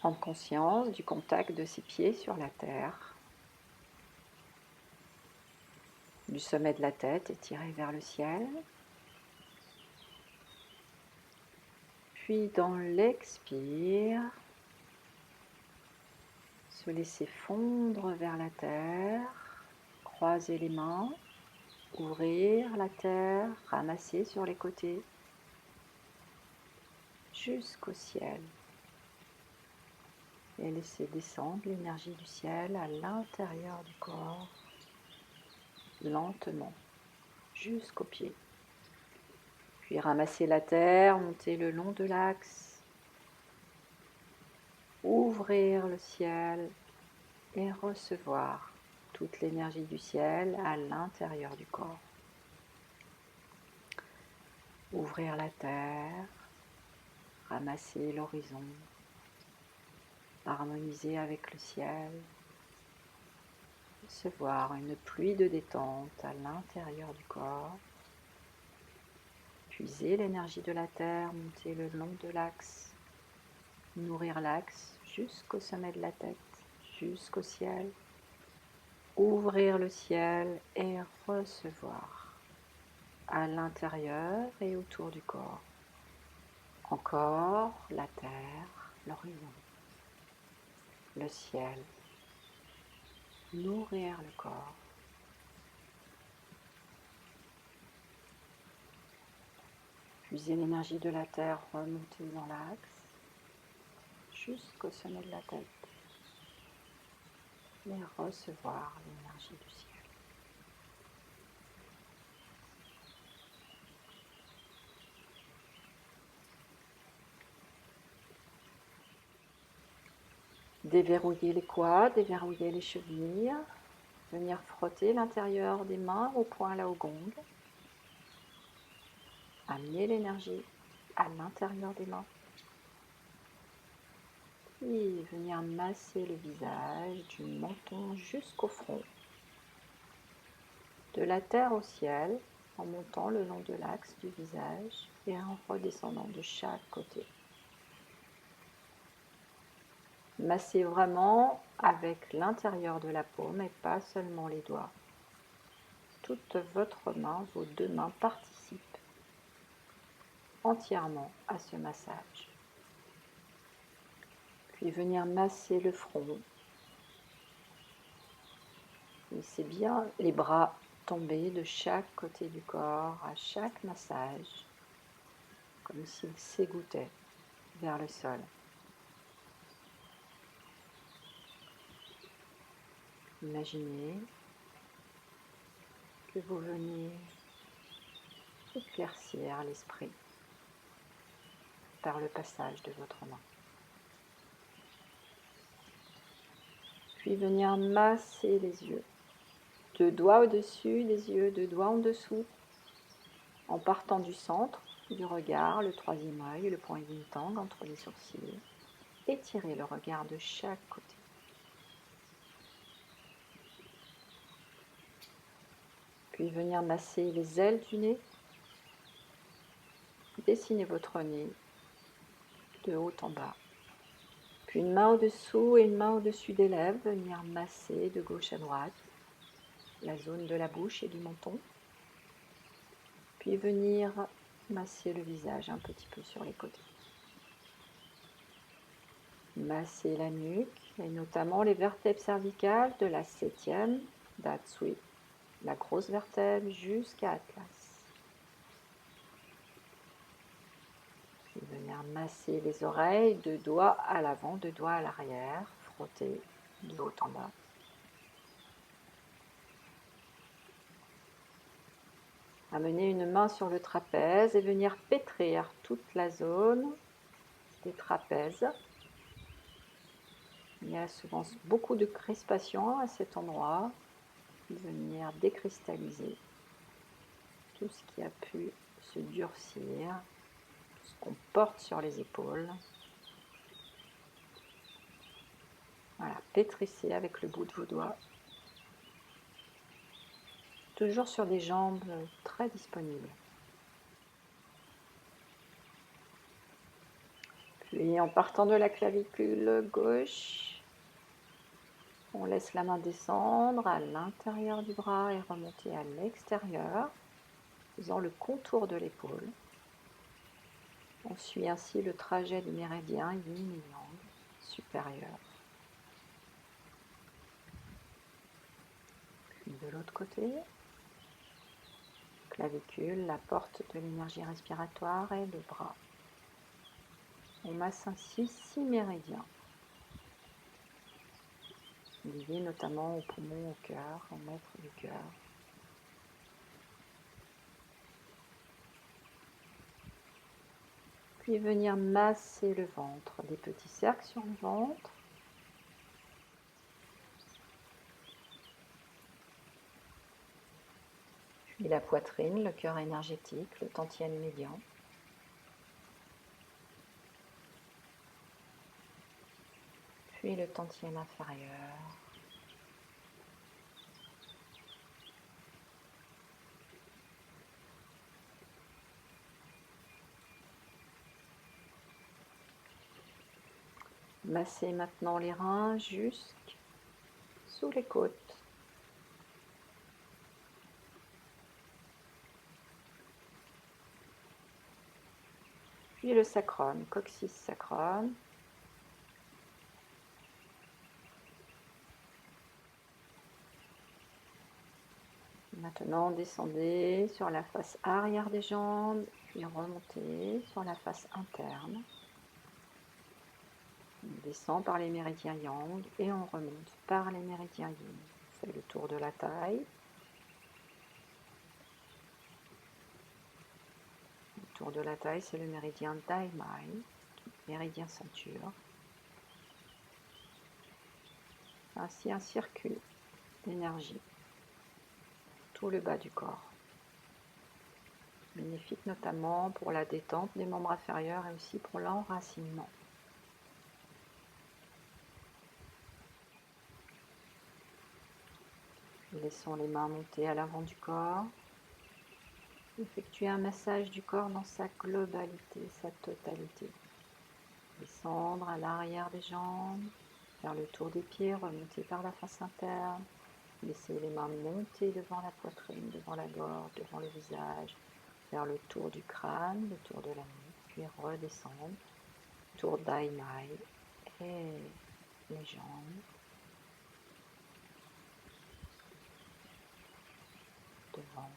Prendre conscience du contact de ses pieds sur la terre, du sommet de la tête étiré vers le ciel. Puis dans l'expire, se laisser fondre vers la terre, croiser les mains, ouvrir la terre, ramasser sur les côtés jusqu'au ciel et laisser descendre l'énergie du ciel à l'intérieur du corps, lentement, jusqu'aux pieds. Puis ramasser la terre, monter le long de l'axe, ouvrir le ciel et recevoir toute l'énergie du ciel à l'intérieur du corps. Ouvrir la terre, ramasser l'horizon, harmoniser avec le ciel, recevoir une pluie de détente à l'intérieur du corps, puiser l'énergie de la terre, monter le long de l'axe, nourrir l'axe jusqu'au sommet de la tête, jusqu'au ciel, ouvrir le ciel et recevoir à l'intérieur et autour du corps. Encore la terre, l'horizon, le ciel, nourrir le corps. Puiser l'énergie de la terre, remonter dans l'axe, jusqu'au sommet de la tête. Et recevoir l'énergie du ciel. Déverrouiller les quads, déverrouiller les chevilles. Venir frotter l'intérieur des mains au point là au gong. Amener l'énergie à l'intérieur des mains. Puis venir masser le visage du menton jusqu'au front. De la terre au ciel, en montant le long de l'axe du visage et en redescendant de chaque côté. Massez vraiment avec l'intérieur de la paume et pas seulement les doigts. Toute votre main, vos deux mains participent entièrement à ce massage. Puis venir masser le front. Laissez bien les bras tomber de chaque côté du corps à chaque massage, comme s'ils s'égouttaient vers le sol. Imaginez que vous veniez éclaircir l'esprit par le passage de votre main. Puis venir masser les yeux. Deux doigts au-dessus des yeux, deux doigts en dessous, en partant du centre du regard, le troisième œil, le point yin tang entre les sourcils. Étirez le regard de chaque côté. Puis venir masser les ailes du nez. Dessinez votre nez de haut en bas. Puis une main au-dessous et une main au-dessus des lèvres, venir masser de gauche à droite la zone de la bouche et du menton. Puis venir masser le visage un petit peu sur les côtés. Masser la nuque et notamment les vertèbres cervicales de la 7e, Datsui, la grosse vertèbre jusqu'à Atlas. Puis venir masser les oreilles, deux doigts à l'avant, deux doigts à l'arrière, frotter de haut en bas. Amener une main sur le trapèze et venir pétrir toute la zone des trapèzes. Il y a souvent beaucoup de crispation à cet endroit. Venir décristalliser tout ce qui a pu se durcir, tout ce qu'on porte sur les épaules. Voilà, pétrissez avec le bout de vos doigts. Toujours sur des jambes très disponibles. Puis en partant de la clavicule gauche, on laisse la main descendre à l'intérieur du bras et remonter à l'extérieur, faisant le contour de l'épaule. On suit ainsi le trajet du méridien yin et yang supérieur. Puis de l'autre côté, clavicule, la porte de l'énergie respiratoire et le bras. On masse ainsi 6 méridiens, liés notamment au poumon, au cœur, au maître du cœur. Puis venir masser le ventre, des petits cercles sur le ventre. Puis la poitrine, le cœur énergétique, le tantien médian. Puis le tantien inférieur. Massez maintenant les reins jusque sous les côtes. Puis le sacrum, coccyx sacrum. Maintenant, descendez sur la face arrière des jambes, puis remontez sur la face interne. On descend par les méridiens yang et on remonte par les méridiens yin. On fait le tour de la taille. Le tour de la taille, c'est le méridien Dai Mai, méridien ceinture. Ainsi un circuit d'énergie, tout le bas du corps. Bénéfique notamment pour la détente des membres inférieurs et aussi pour l'enracinement. Laissons les mains monter à l'avant du corps. Effectuez un massage du corps dans sa globalité, sa totalité. Descendre à l'arrière des jambes, faire le tour des pieds, remonter par la face interne. Laissez les mains monter devant la poitrine, devant la gorge, devant le visage. Faire le tour du crâne, le tour de la nuque, puis redescendre. Tour Dai Mai et les jambes. Devant.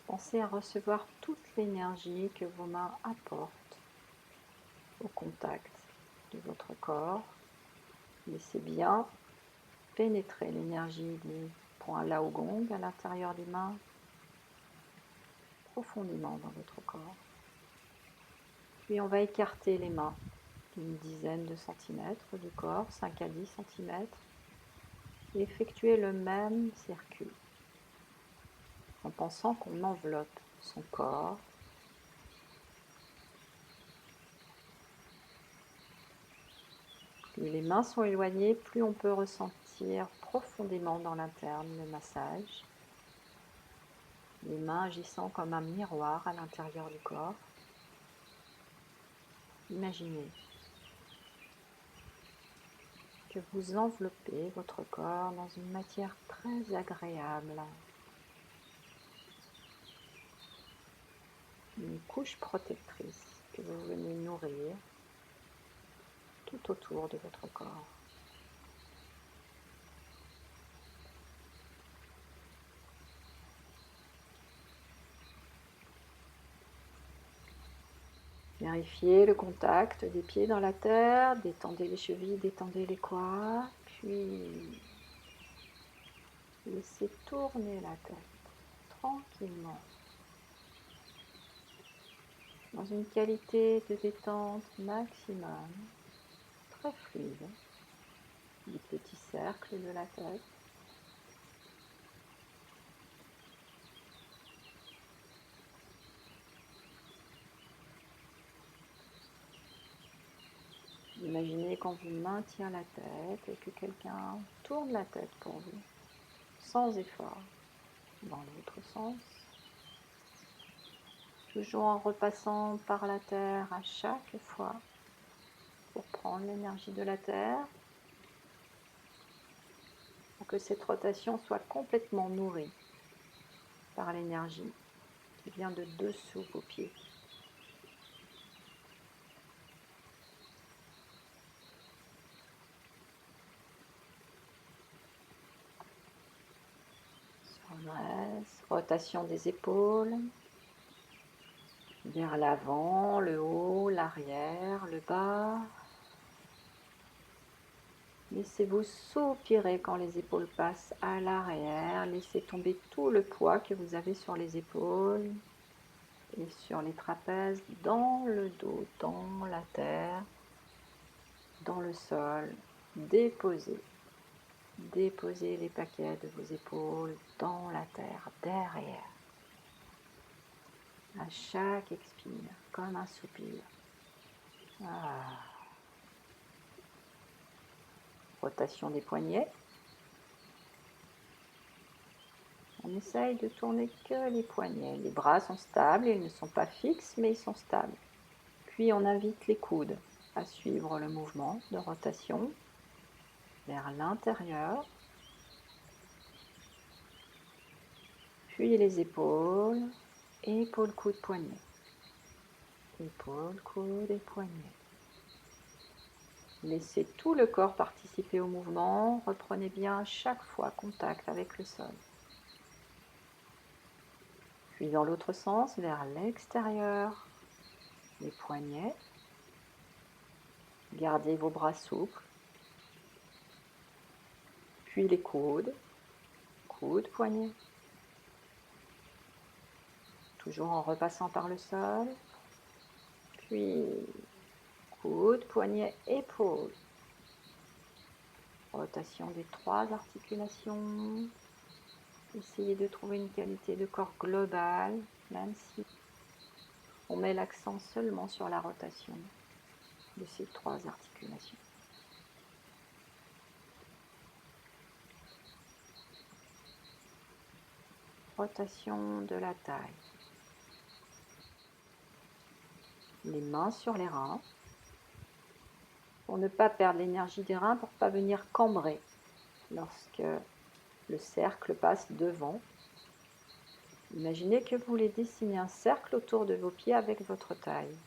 Pensez à recevoir toute l'énergie que vos mains apportent au contact de votre corps. Laissez bien pénétrer l'énergie des points Lao Gong à l'intérieur des mains, profondément dans votre corps. Puis on va écarter les mains d'une dizaine de centimètres du corps, 5 à 10 centimètres, et effectuer le même circuit en pensant qu'on enveloppe son corps. Plus les mains sont éloignées, plus on peut ressentir profondément dans l'interne le massage. Les mains agissant comme un miroir à l'intérieur du corps. Imaginez que vous enveloppez votre corps dans une matière très agréable. Une couche protectrice que vous venez nourrir tout autour de votre corps. Vérifiez le contact des pieds dans la terre, détendez les chevilles, détendez les quads, puis laissez tourner la tête tranquillement dans une qualité de détente maximum, très fluide, des petits cercles de la tête. Imaginez qu'on vous maintient la tête et que quelqu'un tourne la tête pour vous, sans effort, dans l'autre sens. toujours en repassant par la terre à chaque fois pour prendre l'énergie de la terre, pour que cette rotation soit complètement nourrie par l'énergie qui vient de dessous vos pieds. Rotation des épaules, vers l'avant, le haut, l'arrière, le bas. Laissez-vous soupirer quand les épaules passent à l'arrière. Laissez tomber tout le poids que vous avez sur les épaules et sur les trapèzes, dans le dos, dans la terre, dans le sol. Déposez. Déposez les paquets de vos épaules dans la terre, derrière. À chaque expire, comme un soupir. Ah. Rotation des poignets. On essaye de tourner que les poignets. Les bras sont stables, ils ne sont pas fixes, mais ils sont stables. Puis on invite les coudes à suivre le mouvement de rotation vers l'intérieur. Puis les épaules, épaules, coudes, poignets. Épaules, coudes et poignets. Laissez tout le corps participer au mouvement. Reprenez bien à chaque fois contact avec le sol. Puis dans l'autre sens, vers l'extérieur, les poignets. Gardez vos bras souples. Puis les coudes, coudes, poignets. Toujours en repassant par le sol. Puis coudes, poignets, épaules. Rotation des trois articulations. Essayez de trouver une qualité de corps globale, même si on met l'accent seulement sur la rotation de ces trois articulations. Rotation de la taille. Les mains sur les reins. Pour ne pas perdre l'énergie des reins, pour ne pas venir cambrer lorsque le cercle passe devant. Imaginez que vous voulez dessiner un cercle autour de vos pieds avec votre taille.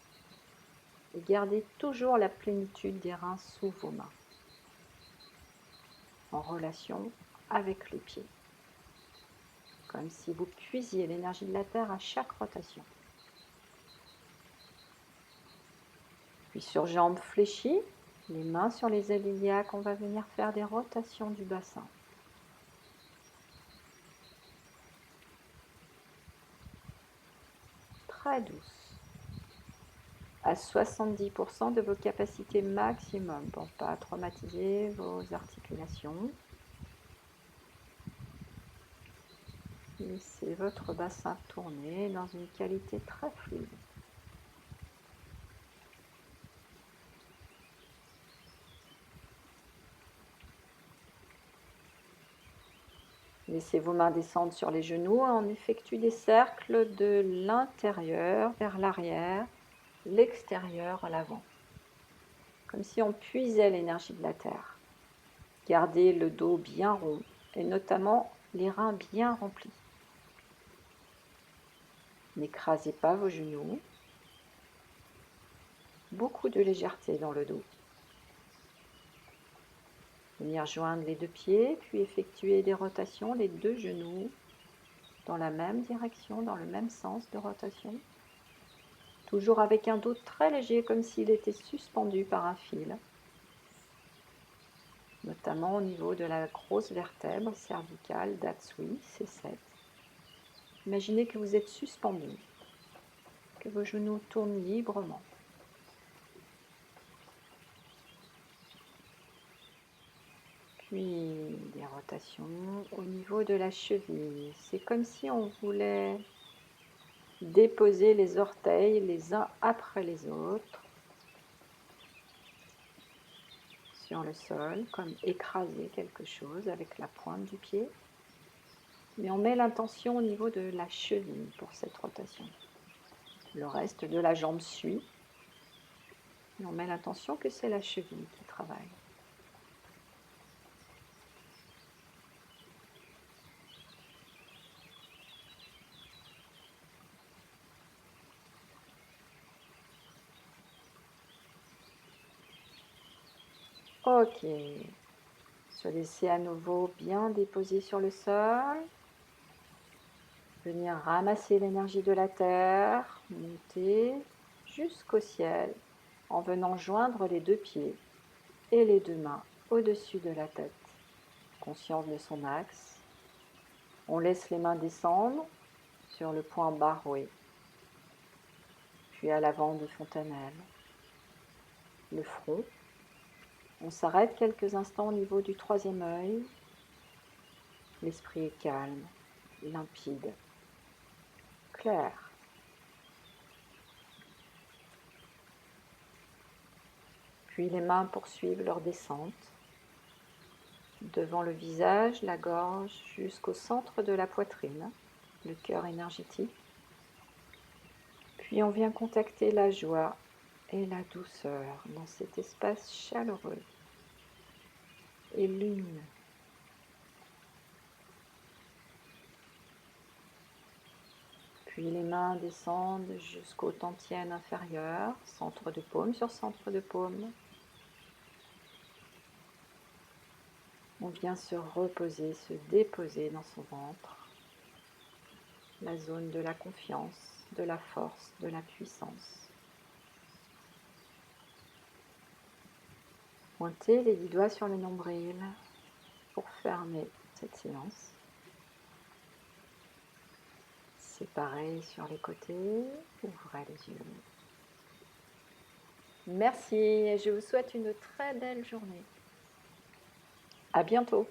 Et gardez toujours la plénitude des reins sous vos mains, en relation avec les pieds. Comme si vous puisiez l'énergie de la terre à chaque rotation. Puis sur jambes fléchies, les mains sur les ailes iliaques, on va venir faire des rotations du bassin. Très douce. À 70% de vos capacités maximum pour ne pas traumatiser vos articulations. Laissez votre bassin tourner dans une qualité très fluide. Laissez vos mains descendre sur les genoux. On effectue des cercles de l'intérieur vers l'arrière, l'extérieur à l'avant. Comme si on puisait l'énergie de la terre. Gardez le dos bien rond et notamment les reins bien remplis. N'écrasez pas vos genoux. Beaucoup de légèreté dans le dos. Venir joindre les deux pieds, puis effectuer des rotations, les deux genoux, dans la même direction, dans le même sens de rotation. Toujours avec un dos très léger, comme s'il était suspendu par un fil. Notamment au niveau de la grosse vertèbre cervicale d'Atsui, C7. Imaginez que vous êtes suspendu, que vos genoux tournent librement. Puis des rotations au niveau de la cheville. C'est comme si on voulait déposer les orteils les uns après les autres sur le sol, comme écraser quelque chose avec la pointe du pied. Mais on met l'intention au niveau de la cheville pour cette rotation. Le reste de la jambe suit. Et on met l'intention que c'est la cheville qui travaille. Ok. Se laisser à nouveau bien déposer sur le sol. Venir ramasser l'énergie de la terre, monter jusqu'au ciel en venant joindre les deux pieds et les deux mains au-dessus de la tête. Conscience de son axe. On laisse les mains descendre sur le point baroué, puis à l'avant de fontanelle. Le front. On s'arrête quelques instants au niveau du troisième œil. L'esprit est calme, limpide, clair. Puis les mains poursuivent leur descente devant le visage, la gorge, jusqu'au centre de la poitrine, le cœur énergétique. Puis on vient contacter la joie et la douceur dans cet espace chaleureux et lumineux. Puis les mains descendent jusqu'au tantienne inférieur, centre de paume sur centre de paume. On vient se reposer, se déposer dans son ventre, la zone de la confiance, de la force, de la puissance. Pointez les 10 doigts sur le nombril pour fermer cette séance. Séparez sur les côtés, ouvrez les yeux. Merci et je vous souhaite une très belle journée. À bientôt.